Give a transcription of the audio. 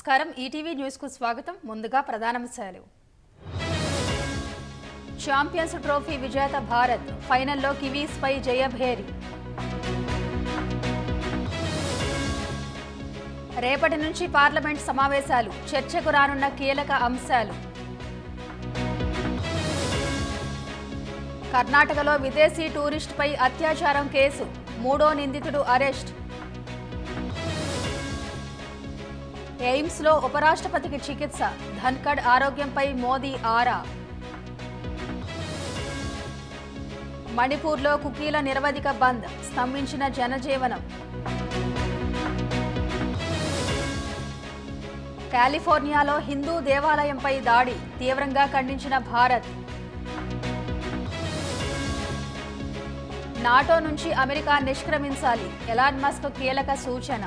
నమస్కారం ETV news కు స్వాగతం ముందుగా ప్రధానాంశాలు ఛాంపియన్స్ ట్రోఫీ విజేత భారత్ ఫైనల్లో కివీస్ పై జయభేరి రేపటి నుంచి పార్లమెంట్ సమావేశాలు చర్చకు రానున్న కీలక అంశాలు కర్ణాటకలో విదేశీ టూరిస్టుపై అత్యాచారం కేసు మూడో నిందితుడు అరెస్ట్ ఎయిమ్స్లో ఉపరాష్ట్రపతికి చికిత్స ధన్కడ్ ఆరోగ్యంపై మోదీ ఆరా మణిపూర్లో కుకీల నిరవధిక బంద్ స్తంభించిన జనజీవనం కాలిఫోర్నియాలో హిందూ దేవాలయంపై దాడి తీవ్రంగా ఖండించిన భారత్ నాటో నుంచి అమెరికా నిష్క్రమించాలి ఎలాన్ మస్క్ కీలక సూచన